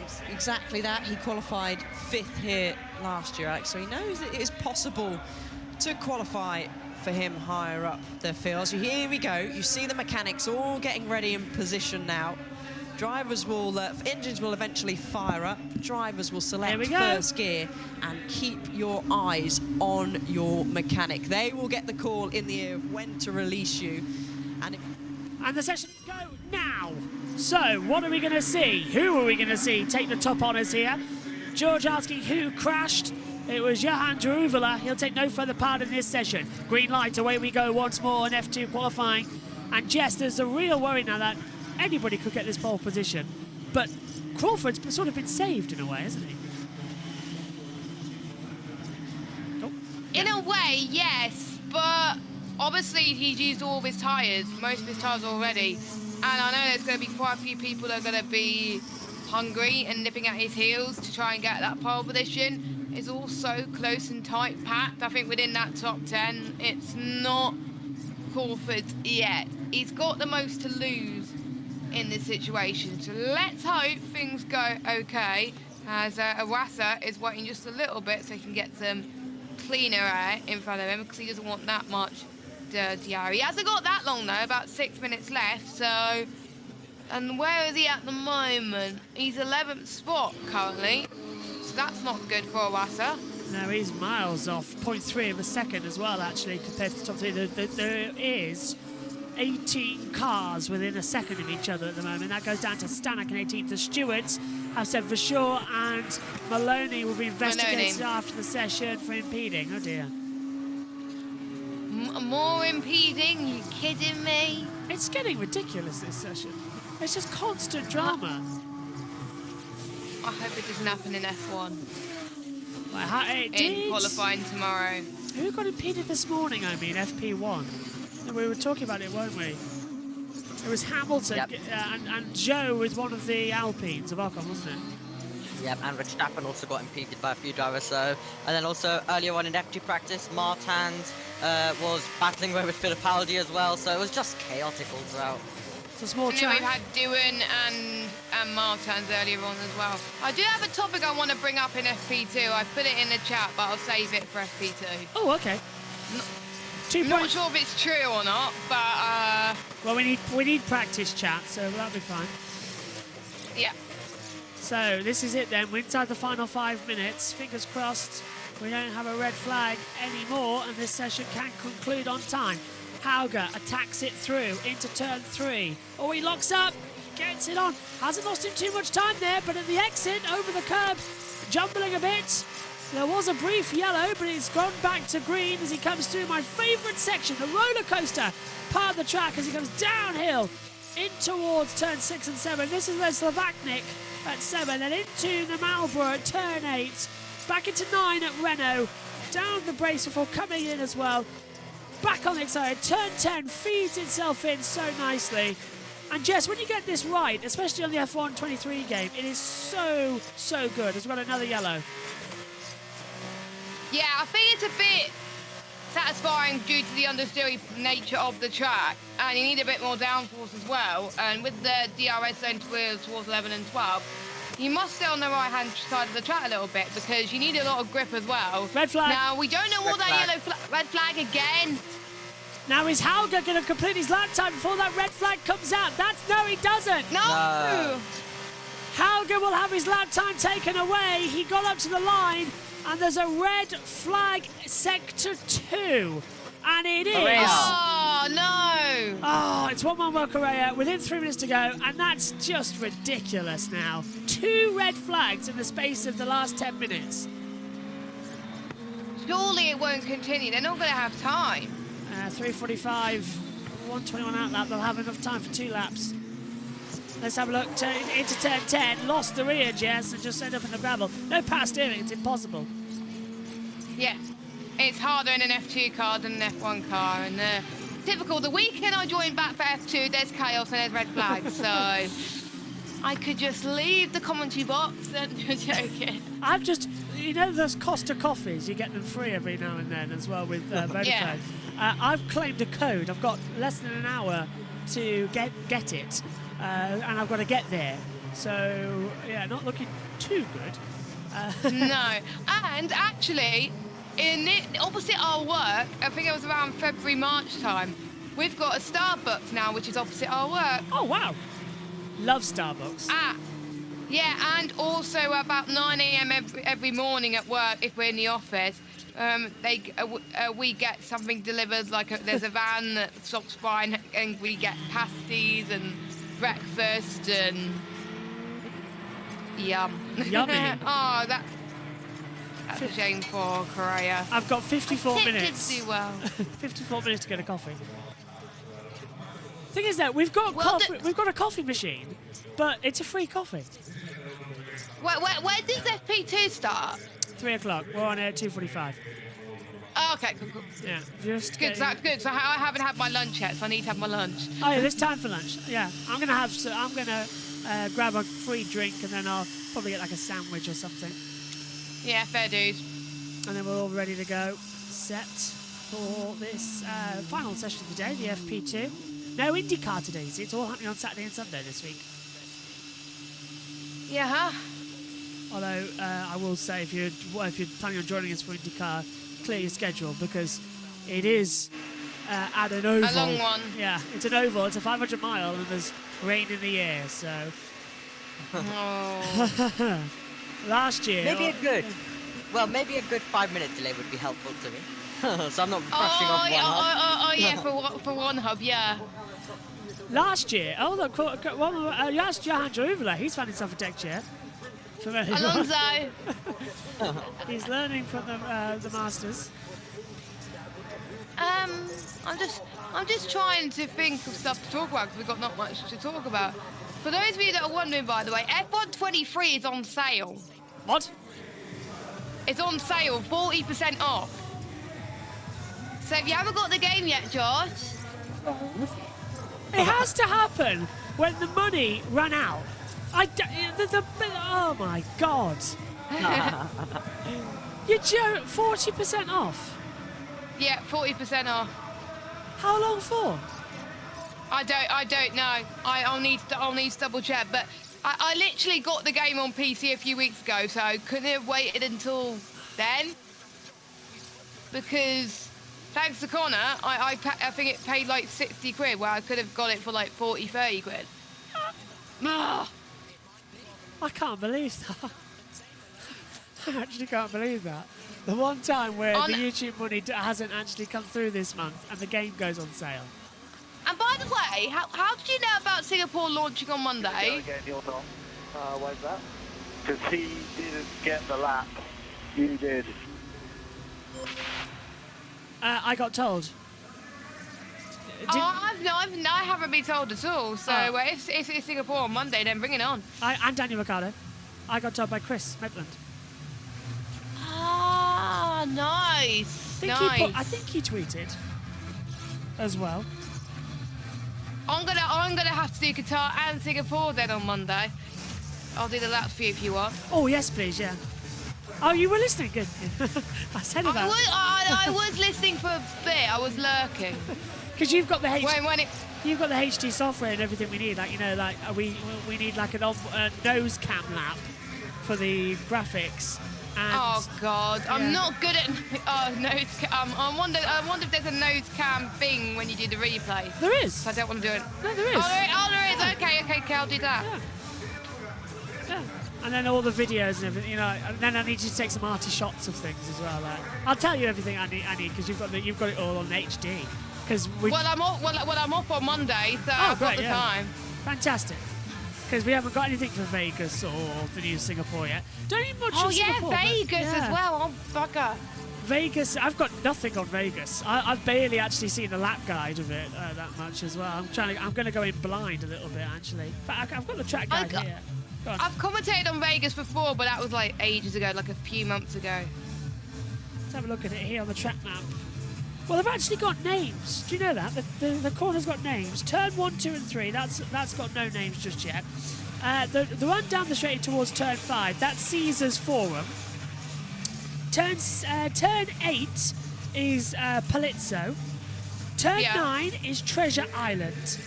It's exactly that. He qualified 5th here last year, Alex, so he knows that it is possible to qualify for him higher up the field. So here we go. You see the mechanics all getting ready in position now. Drivers will, engines will eventually fire up. Drivers will select first gear and keep your eyes on your mechanic. They will get the call in the air of when to release you. And the sessions go now. So, what are we going to see? Who are we going to see take the top honours here? George asking who crashed. It was Johan Jaruvela. He'll take no further part in this session. Green light, away we go once more in F2 qualifying. And Jess, there's a real worry now that anybody could get this pole position. But Crawford's sort of been saved in a way, hasn't he? Oh. In a way, yes, but obviously he's used all of his tyres, most of his tyres already. And I know there's going to be quite a few people that are going to be hungry and nipping at his heels to try and get that pole position. It's all so close and tight packed. I think within that top 10, it's not Crawford's yet. He's got the most to lose in this situation. So let's hope things go okay, as Iwasa is waiting just a little bit so he can get some cleaner air in front of him, because he doesn't want that much dirty air. He hasn't got that long though, about 6 minutes left, so... And where is he at the moment? He's 11th spot currently, so that's not good for Iwasa. No, he's miles off, 0.3 of a second as well, actually, compared to the top 3. There is 18 cars within a second of each other at the moment. That goes down to Stanek in 18th. The stewards have said for sure, and Maloney will be investigated after the session for impeding. Oh dear. More impeding? You kidding me? It's getting ridiculous, this session. It's just constant drama. I hope it doesn't happen in F1. Well, it in did. Qualifying tomorrow. Who got impeded this morning, I mean, FP1? And we were talking about it, weren't we? It was Hamilton and Joe with one of the Alpines of Ocon, wasn't it? Yep, and Verstappen also got impeded by a few drivers. So, and then also earlier on in F2 practice, Martins was battling with Fittipaldi as well. So it was just chaotic all throughout. It's a small track. We've had Doohan and Martins earlier on as well. I do have a topic I want to bring up in FP2. I put it in the chat, but I'll save it for FP2. Oh, okay. I'm not sure if it's true or not, but well, we need practice chat, so that'll be fine. Yeah. So this is it then. We're inside the final 5 minutes. Fingers crossed we don't have a red flag anymore, and this session can conclude on time. Hauger attacks it through into turn 3. Oh, he locks up, gets it on. Hasn't lost him too much time there, but at the exit, over the curb, jumbling a bit. There was a brief yellow, but it's gone back to green as he comes through my favourite section, the roller coaster part of the track, as he comes downhill in towards turn 6 and 7. This is the Slovaknik at 7, then into the Marlborough at turn 8, back into 9 at Renault, down the brace before coming in as well. Back on the side, turn 10 feeds itself in so nicely. And Jess, when you get this right, especially on the F1 23 game, it is so, so good. As well, another yellow. Yeah, I think it's a bit satisfying due to the understeery nature of the track, and you need a bit more downforce as well. And with the DRS zone towards 11 and 12, you must stay on the right-hand side of the track a little bit because you need a lot of grip as well. Red flag. Now, we don't know what that yellow red flag again. Now, is Hauger going to complete his lap time before that red flag comes out? No, he doesn't. No. Hauger will have his lap time taken away. He got up to the line, and there's a red flag sector 2. And it is... Oh, no. Oh, it's 1-1 Correa within 3 minutes to go, and that's just ridiculous now. 2 red flags in the space of the last 10 minutes. Surely it won't continue. They're not going to have time. 3:45, 1:21 out lap. They'll have enough time for 2 laps. Let's have a look into turn 10. Lost the rear, Jess, and just end up in the gravel. No power steering, it's impossible. Yeah, it's harder in an F2 car than an F1 car. And typical, the weekend I joined back for F2, there's chaos and there's red flags. So I could just leave the commentary box and joking. I've just, you know those Costa coffees, you get them free every now and then as well with Vodafone. Yeah. I've claimed a code. I've got less than an hour to get it, and I've got to get there. So, yeah, not looking too good. No. And actually, opposite our work, I think it was around February, March time, we've got a Starbucks now, which is opposite our work. Oh, wow. Love Starbucks. Yeah, and also about 9 a.m. every morning at work, if we're in the office, we get something delivered. Like there's a van that stops by, and we get pasties and breakfast and yummy. Oh, that's a shame for Korea. I've got 54 I think minutes. kids do well. 54 minutes to get a coffee. Thing is that we've got a coffee machine, but it's a free coffee. Where does FP2 start? 3 o'clock. We're on at 2:45. Oh, okay, cool. Yeah, just Good. Good. So I haven't had my lunch yet, so I need to have my lunch. Oh yeah, there's time for lunch. Yeah, I'm gonna grab a free drink and then I'll probably get like a sandwich or something. Yeah, fair dues. And then we're all ready to go, set for this final session of the day, the FP2. No IndyCar today. See, it's all happening on Saturday and Sunday this week. Yeah. Although I will say, if you're planning on joining us for IndyCar, clear your schedule because it is at an oval. A long one. Yeah, it's an oval. It's a 500 mile and there's rain in the air. So Oh. last year, Maybe a good 5-minute delay would be helpful to me. So I'm not rushing off one hub. Oh, yeah, for one hub, yeah. last year, look, you asked Johan Jaruvela. He's found himself a deck chair. Alonso. He's learning from the masters. I'm just trying to think of stuff to talk about because we've got not much to talk about. For those of you that are wondering, by the way, F1 23 is on sale. What? It's on sale, 40% off. So if you haven't got the game yet, Josh. It has to happen when the money ran out. Oh my God. You joke, 40% off? Yeah, 40% off. How long for? I don't know. I'll need to double check. But I literally got the game on PC a few weeks ago, so I couldn't have waited until then. Because thanks to Connor, I think it paid like 60 quid, where I could have got it for like 40, 30 quid. I can't believe that. I actually can't believe that. The one time where the YouTube money hasn't actually come through this month and the game goes on sale. And by the way, how did you know about Singapore launching on Monday? Why is that? Because he didn't get the lap. You did. I got told. I haven't been told at all. So if it's Singapore on Monday, then bring it on. I'm Daniel Ricciardo. I got told by Chris Medland. Ah, nice. I think he tweeted as well. I'm gonna have to do Qatar and Singapore then on Monday. I'll do the laps for you if you want. Oh yes, please, yeah. Oh, you were listening, good. I said about. I was listening for a bit. I was lurking. Because you've got the You've got the HD software and everything we need. Like we need like a nose cam lap for the graphics. And oh God, yeah. I'm not good at nose cam. I wonder if there's a nose cam thing when you do the replay. There is. So I don't want to do it. No, there is. Oh, there is. Okay, I'll do that. Yeah. And then all the videos and everything, and then I need you to take some arty shots of things as well. Like, I'll tell you everything I need because you've got it all on HD. I'm off on Monday, so I've got the time. Fantastic. Because we haven't got anything for Vegas or the new Singapore yet. Don't need much of Singapore. Vegas as well. Oh, bugger. Vegas, I've got nothing on Vegas. I've barely actually seen the lap guide of it that much as well. I'm going to go in blind a little bit actually. But I've got the track guide here. I've commentated on Vegas before, but that was like ages ago, like a few months ago. Let's have a look at it here on the track map. Well, they've actually got names. Do you know that? The corner's got names. Turn 1, 2 and 3, that's got no names just yet. The one down the straight towards turn 5, that's Caesar's Forum. Turn 8 is Palazzo. Turn 9 is Treasure Island.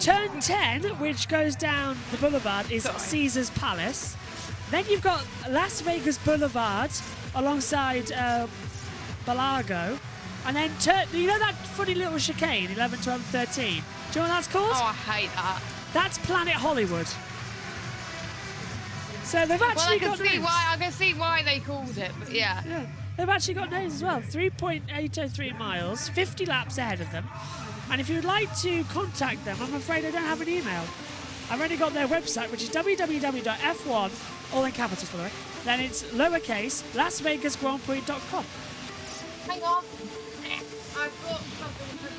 Turn 10, which goes down the boulevard, is Caesar's Palace. Then you've got Las Vegas Boulevard alongside Balago. And then, you know that funny little chicane, 11, 12, 13? Do you know what that's called? Oh, I hate that. That's Planet Hollywood. So they've actually got names. I can see why they called it, but yeah. Yeah, they've actually got names as well. 3.803 miles, 50 laps ahead of them. And if you'd like to contact them, I'm afraid I don't have an email. I've only got their website, which is www.f1, all in capitals, by the way. Then it's lowercase, LasVegasGrandPrix.com. Hang on. I've got something from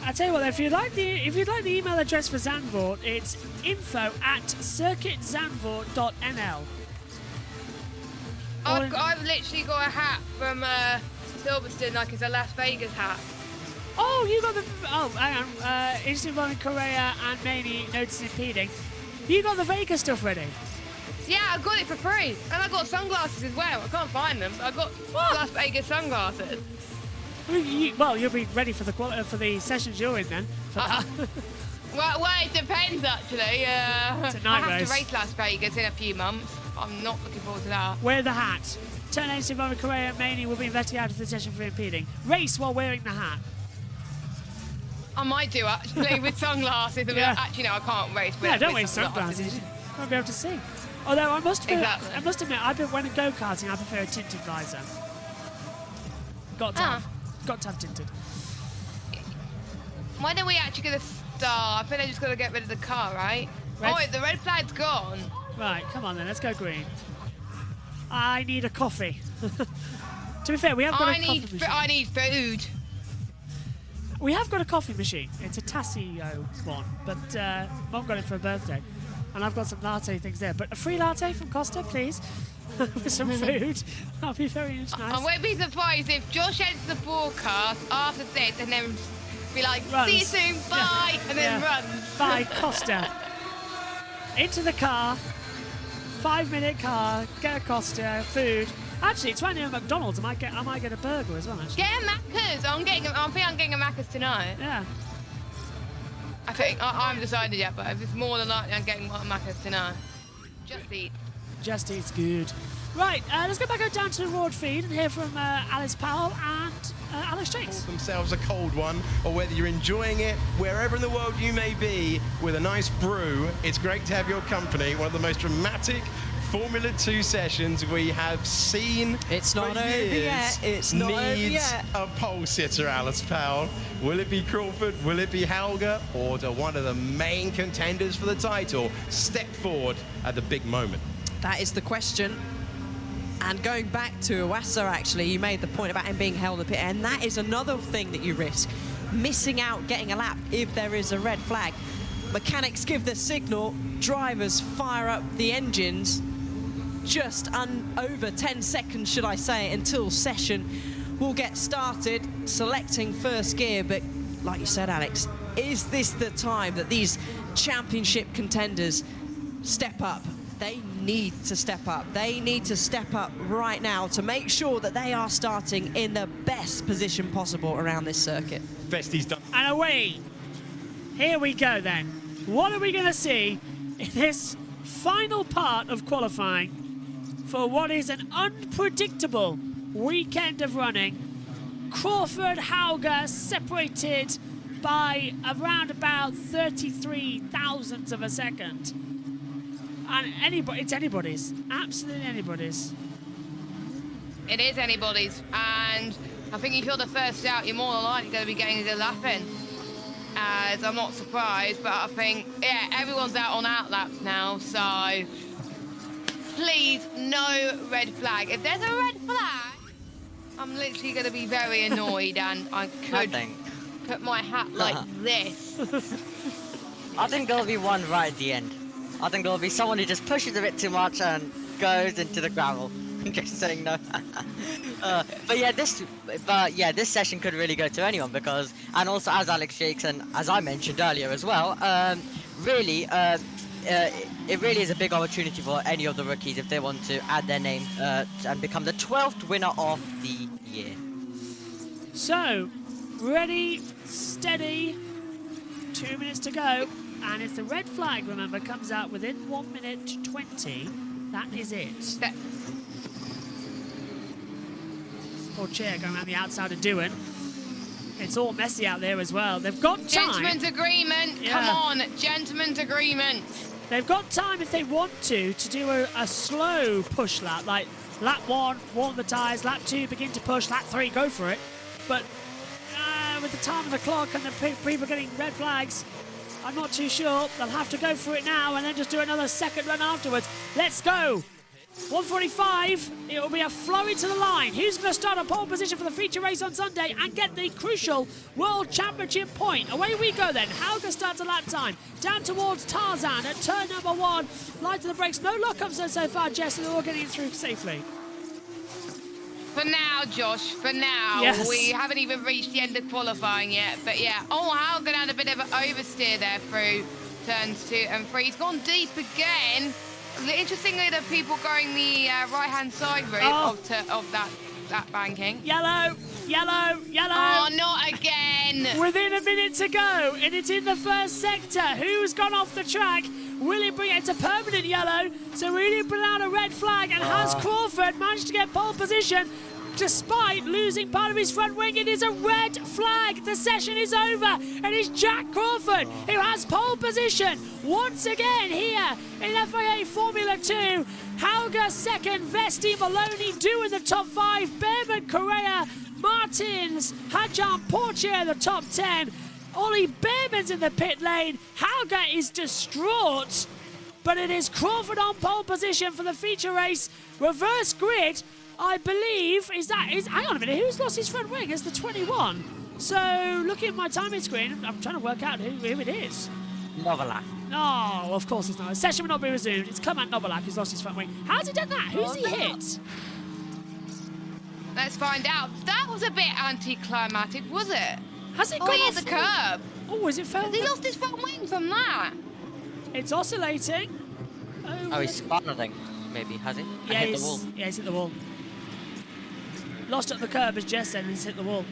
I tell you what, if you'd like the email address for Zandvoort, it's info@circuitzandvoort.nl. I've literally got a hat from Silverstone, like it's a Las Vegas hat. Oh, you got the... Oh, hang on. Esteban Correa and Maney noticing impeding. You got the Vegas stuff ready? Yeah, I got it for free. And I got sunglasses as well. I can't find them, but I got Las Vegas sunglasses. Well, you'll be ready for the sessions you're in then. For that. Well, it depends actually. It's a night I have race. to race Las Vegas in a few months. I'm not looking forward to that. Wear the hat. Turn 8 Esteban Correa and Maney will be investigated out of the session for impeding. Race while wearing the hat. I might do actually with sunglasses. Yeah. Actually, no, I can't race with. Yeah, don't wear with sunglasses. You won't be able to see. Although I must admit, when go-karting, I prefer a tinted visor. Got to have tinted. When are we actually going to start? I think I just got to get rid of the car, right? Wait, the red flag's gone. Right, come on then, let's go green. I need a coffee. To be fair, we have got a coffee machine. I need food. We have got a coffee machine. It's a Tassio one, but Mum got it for her birthday. And I've got some latte things there. But a free latte from Costa, please. With some food. That'll be very nice. I won't be surprised if Josh ends the broadcast after this and then be like, runs. see you soon, bye, and then runs. Bye, Costa. Into the car. 5-minute car. Get a Costa, food. Actually, it's right near McDonald's. I might get a burger as well, actually. Get a Macca's. I think I'm getting a Macca's tonight. Yeah. I think I haven't decided yet, but if it's more than likely, I'm getting one Macca's tonight. Just eat. Just eat's good. Right, let's go back down to the Reward feed and hear from Alice Powell and Alex Jakes. Themselves a cold one, or whether you're enjoying it wherever in the world you may be with a nice brew, it's great to have your company. One of the most dramatic Formula 2 sessions we have seen. It's not over yet. It's not over yet. A pole sitter, Alice Powell. Will it be Crawford? Will it be Hauger? Or do one of the main contenders for the title step forward at the big moment? That is the question. And going back to Iwasa, actually, you made the point about him being held in the pit, and that is another thing that you risk. Missing out getting a lap if there is a red flag. Mechanics give the signal, drivers fire up the engines. Just over 10 seconds, should I say, until session will get started, selecting first gear. But like you said, Alex, is this the time that these championship contenders step up? They need to step up. They need to step up right now to make sure that they are starting in the best position possible around this circuit. Vesti's done. And away. Here we go then. What are we going to see in this final part of qualifying for what is an unpredictable weekend of running? Crawford, Hauger separated by around about 33 thousandths of a second. And it's anybody's, absolutely anybody's. It is anybody's, and I think if you're the first out, you're more than likely going to be getting a good lap in. As I'm not surprised, but I think, yeah, everyone's out on outlaps now, so please, no red flag. If there's a red flag, I'm literally going to be very annoyed, and I could put my hat like this. I think there'll be one right at the end. I think there'll be someone who just pushes a bit too much and goes into the gravel. Just saying no. But yeah, this session could really go to anyone because, and also as Alex Jakes and as I mentioned earlier as well, it really is a big opportunity for any of the rookies if they want to add their name and become the 12th winner of the year. So, ready, steady, 2 minutes to go. And if the red flag, remember, comes out within 1 minute 20, that is it. Poor Chair going around the outside of Dewan. It's all messy out there as well. They've got time. Gentleman's agreement. Yeah. Come on, gentleman's agreement. They've got time if they want to do a slow push lap, like lap 1, warm the tyres, lap 2, begin to push, lap 3, go for it. But with the time of the clock and the people getting red flags, I'm not too sure. They'll have to go for it now and then just do another second run afterwards. Let's go. 1:45, it will be a flurry to the line. Who's going to start a pole position for the feature race on Sunday and get the crucial World Championship point? Away we go then. Hauger starts a lap time. Down towards Tarzan at turn number 1. Light to the brakes. No lockups so far, Jess, and they're all getting through safely. For now, Josh, for now. Yes. We haven't even reached the end of qualifying yet. But yeah, Hauger had a bit of an oversteer there through turns 2 and 3. He's gone deep again. Interestingly, the people going the right-hand side route of that banking. Yellow. Oh, not again. Within a minute to go, and it's in the first sector. Who's gone off the track? Will it bring it to permanent yellow? So will it bring out a red flag? And has Crawford managed to get pole position despite losing part of his front wing? It is a red flag. The session is over, and it's Jack Crawford who has pole position once again here in FIA Formula 2. Hauger second, Vesti, Maloney do in the top 5, Behrman, Correa, Martins, Hadjan, Portier the top 10. Ollie Behrman's in the pit lane. Hauger is distraught, but it is Crawford on pole position for the feature race. Reverse grid, I believe, hang on a minute, who's lost his front wing? It's the 21. So, looking at my timing screen, I'm trying to work out who it is. Novalak. Oh, of course it's not. Session will not be resumed. It's Clement Novalak who's lost his front wing. How's he done that? Who's he hit? Let's find out. That was a bit anticlimactic, was it? Has it Oh, gone he hit off the curb. Oh, is it fell? Has he lost his front wing from that? It's oscillating. Oh, he's spun, I think. Maybe, has he? And Yeah, hit the wall. he's hit the wall. Lost at the curb, as Jess said, and he's hit the wall.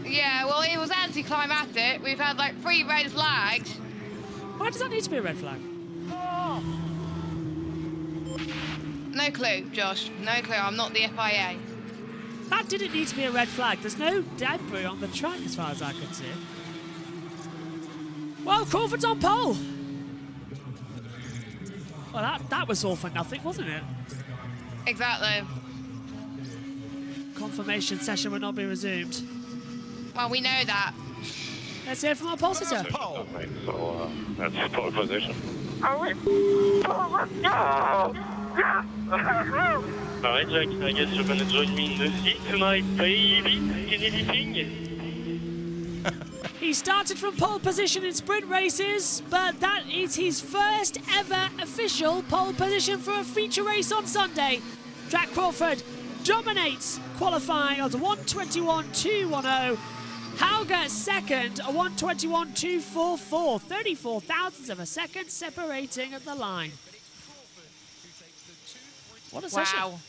Yeah, well, it was anticlimactic. We've had like 3 red flags. Why does that need to be a red flag? No clue, Josh. No clue. I'm not the FIA. That didn't need to be a red flag. There's no debris on the track as far as I could see. Well, Crawford's on pole. Well, that was all for nothing, wasn't it? Exactly. Confirmation session will not be resumed. Well, we know that. Let's hear from our pole sitter. So that's pole position. Alright, Jack, I guess you're gonna join me in the seat tonight, baby. In anything? He started from pole position in sprint races, but that is his first ever official pole position for a feature race on Sunday. Jack Crawford dominates qualifying at 1:21.210. Hauger second, a 1:21.244. 34 thousandths of a second separating at the line. What a session. Wow.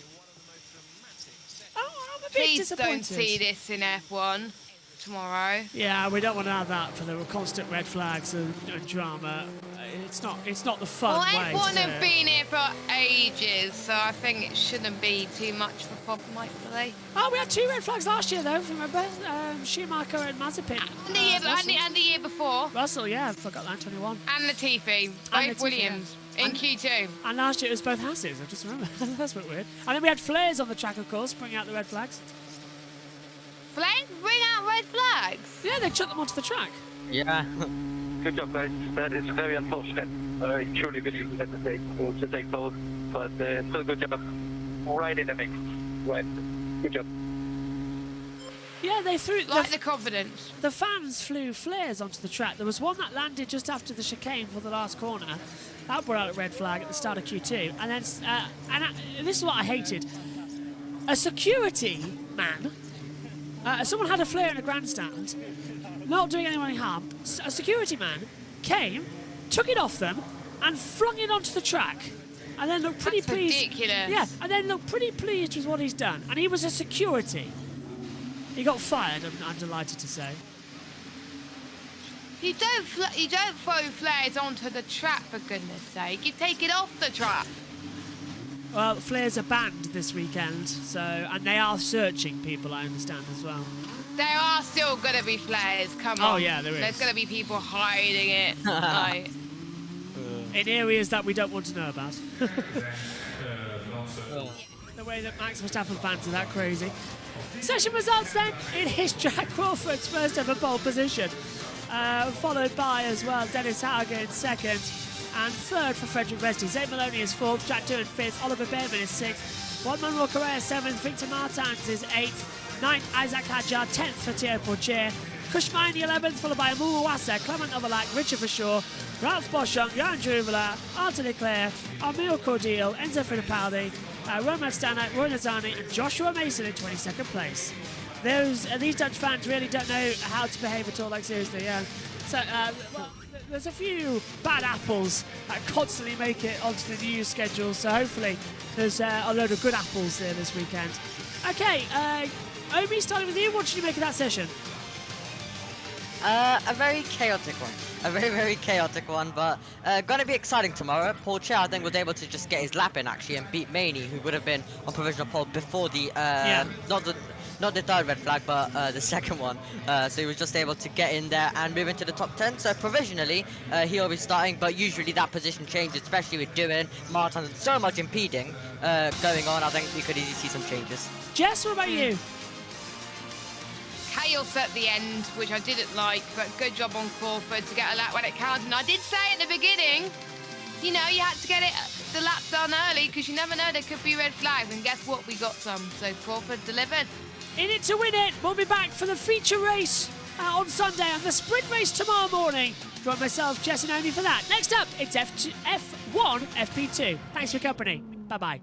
Oh, I'm a bit Please disappointed. don't see this in F1 tomorrow. Yeah, we don't want to have that for the constant red flags and drama. It's not the fun Well, way. F1 to do have it. been here for ages, so I think it shouldn't be too much of a problem, hopefully. Oh, we had 2 red flags last year, though, remember? Schumacher and Mazepin. And the year before. Russell, yeah, I forgot that, 21. And Latifi, And both Latifi, Williams, yeah. in Q2. And last year it was both Hasses, I just remember. That's a bit weird. And then we had flares on the track, of course, bringing out the red flags. Flames bring out red flags? Yeah, they chucked them onto the track. Yeah. Good job, guys. That is very unfortunate. I truly believe that to take both, but still good job. Right in the mix. Right. Good job. Yeah, they threw... Like the confidence. The fans flew flares onto the track. There was one that landed just after the chicane for the last corner. That brought out a red flag at the start of Q2. And then, and this is what I hated. A security man, someone had a flare in a grandstand, not doing anyone any harm. A security man came, took it off them, and flung it onto the track. And then looked pretty That's pleased. ridiculous. Yeah, and then looked pretty pleased with what he's done. And he was a security. He got fired, I'm delighted to say. You don't throw flares onto the track, for goodness sake. You take it off the track. Well, flares are banned this weekend, so and they are searching people, I understand, as well. There are still going to be flares, come on. Oh, yeah, there is. There's going to be people hiding it. Like, In areas that we don't want to know about. The way that Max Verstappen fans are that crazy. Session results then. It is Jack Crawford's first ever pole position. Followed by as well Dennis Hauger in second. And third for Frederick Vesti. Zane Maloney is fourth, Jack Doohan fifth, Oliver Behrman is sixth, Juan Manuel Correa seventh, Victor Martins is eighth, ninth Isaac Hadjar, 10th for Thierry Pourchaire, Kushmine 11th, followed by Amu Wassa, Clement Novalak, Richard Verschoor, Ralph Boschung, Jan Juvela, Anthony Clare, Emile Cordial, Enzo Fittipaldi, Roman Stanek, Roy Nazani, and Joshua Mason in 22nd place. These Dutch fans really don't know how to behave at all, like seriously, yeah. So, well, there's a few bad apples that constantly make it onto the news schedule, so hopefully there's a load of good apples there this weekend. Okay, Omi, starting with you, what did you make of that session? A very chaotic one. A very, very chaotic one, but gonna be exciting tomorrow. Pourchaire, I think, was able to just get his lap in, actually, and beat Maney, who would have been on provisional pole before the, not the third red flag, but the second one. So he was just able to get in there and move into the top 10. So provisionally, he'll be starting, but usually that position changes, especially with Doohan, Martin, and so much impeding going on. I think we could easily see some changes. Jess, what about you? chaos at the end, which I didn't like, but good job on Crawford to get a lap when it counted. And I did say at the beginning, you know, you had to get the lap done early because you never know, there could be red flags. And guess what? We got some. So Crawford delivered. In it to win it. We'll be back for the feature race on Sunday and the sprint race tomorrow morning. Join myself, Jess and Oni for that. Next up, it's F1 FP2. Thanks for your company. Bye-bye.